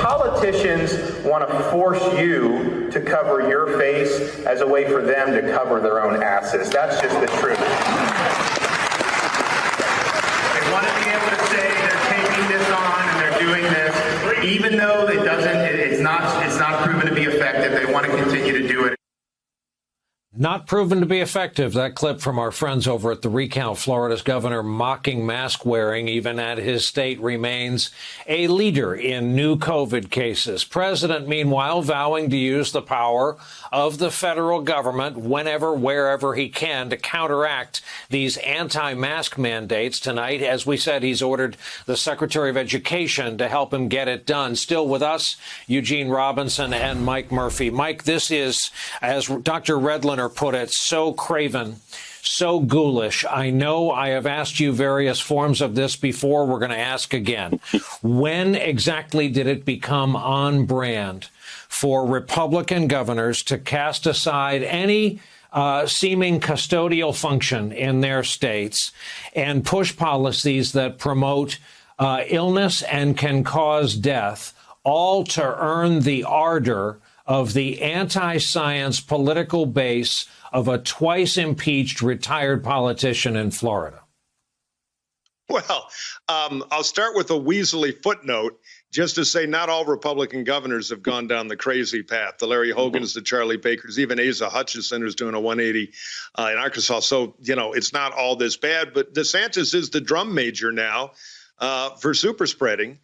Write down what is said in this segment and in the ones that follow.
politicians want to force you to cover your face as a way for them to cover their own asses. That's just the truth. They want to be able to say they're taking this on and they're doing this, even though it's not proven to be effective. They want to continue to do it. Not proven to be effective. That clip from our friends over at The Recount. Florida's governor mocking mask wearing, even at his state, remains a leader in new COVID cases. President, meanwhile, vowing to use the power of the federal government whenever, wherever he can to counteract these anti-mask mandates. Tonight, as we said, he's ordered the Secretary of Education to help him get it done. Still with us, Eugene Robinson and Mike Murphy. Mike, this is, as Dr. Redliner put it, so craven, so ghoulish. I know I have asked you various forms of this before. We're going to ask again. When exactly did it become on brand for Republican governors to cast aside any seeming custodial function in their states and push policies that promote illness and can cause death, all to earn the ardor of the anti-science political base of a twice-impeached retired politician in Florida? Well, I'll start with a weaselly footnote, just to say not all Republican governors have gone down the crazy path. The Larry Hogans, the Charlie Bakers, even Asa Hutchinson, who's doing a 180 in Arkansas. So, it's not all this bad. But DeSantis is the drum major now for super spreading.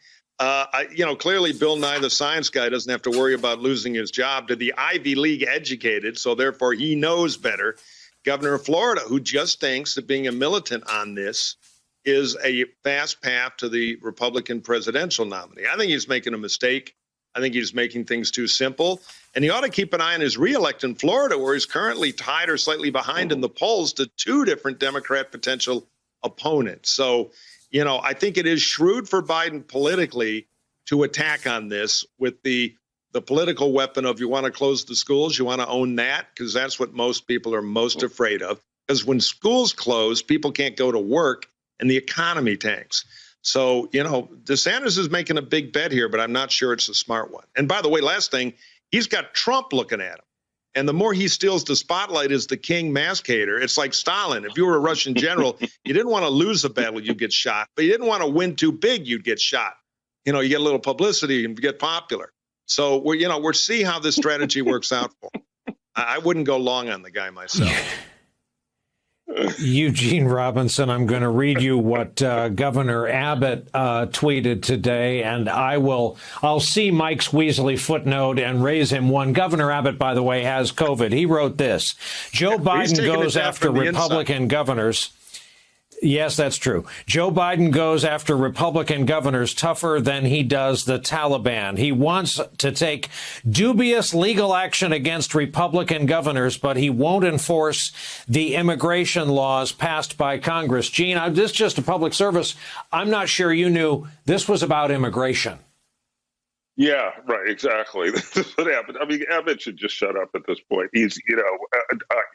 Clearly Bill Nye, the science guy, doesn't have to worry about losing his job to the Ivy League educated. So therefore, he knows better. Governor of Florida, who just thinks that being a militant on this is a fast path to the Republican presidential nominee. I think he's making a mistake. I think he's making things too simple. And he ought to keep an eye on his reelect in Florida, where he's currently tied or slightly behind in the polls to two different Democrat potential opponents. So, I think it is shrewd for Biden politically to attack on this with the political weapon of, you want to close the schools, you want to own that, because that's what most people are most afraid of. Because when schools close, people can't go to work and the economy tanks. So, DeSantis is making a big bet here, but I'm not sure it's a smart one. And by the way, last thing, he's got Trump looking at him. And the more he steals the spotlight as the king mask hater, it's like Stalin. If you were a Russian general, you didn't want to lose a battle, you'd get shot. But you didn't want to win too big, you'd get shot. You get a little publicity and get popular. So we'll see how this strategy works out for him. I wouldn't go long on the guy myself. Eugene Robinson, I'm going to read you what Governor Abbott tweeted today, and I'll see Mike's Weasley footnote and raise him one. Governor Abbott, by the way, has COVID. He wrote this: Joe Biden goes after Republican governors. Yes, that's true. Joe Biden goes after Republican governors tougher than he does the Taliban. He wants to take dubious legal action against Republican governors, but he won't enforce the immigration laws passed by Congress. Gene, this is just a public service. I'm not sure you knew this was about immigration. Yeah, right. Exactly. This is what happened. I mean, Abbott should just shut up at this point. He's,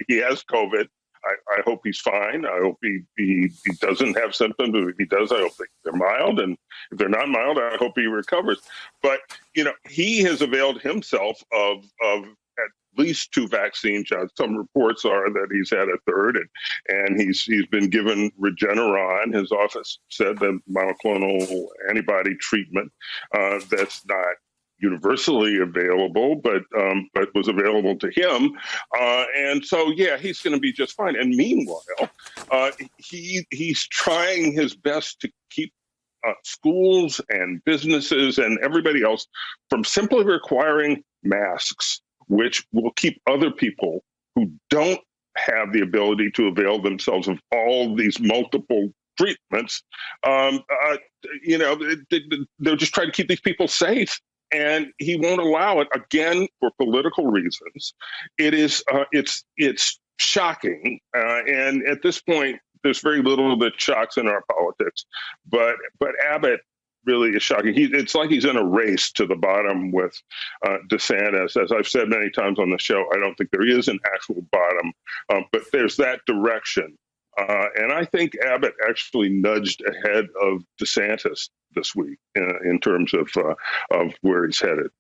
he has COVID. I hope he's fine. I hope he doesn't have symptoms. If he does, I hope they're mild. And if they're not mild, I hope he recovers. But, he has availed himself of at least 2 vaccine shots. Some reports are that he's had a third, and he's been given Regeneron. His office said that monoclonal antibody treatment that's not universally available, but was available to him. And so, yeah, he's going to be just fine. And meanwhile, he's trying his best to keep schools and businesses and everybody else from simply requiring masks, which will keep other people who don't have the ability to avail themselves of all these multiple treatments. They're just trying to keep these people safe. And he won't allow it, again, for political reasons. It's shocking. And at this point, there's very little that shocks in our politics. But Abbott really is shocking. It's like he's in a race to the bottom with DeSantis. As I've said many times on the show, I don't think there is an actual bottom, but there's that direction And I think Abbott actually nudged ahead of DeSantis this week in terms of where he's headed.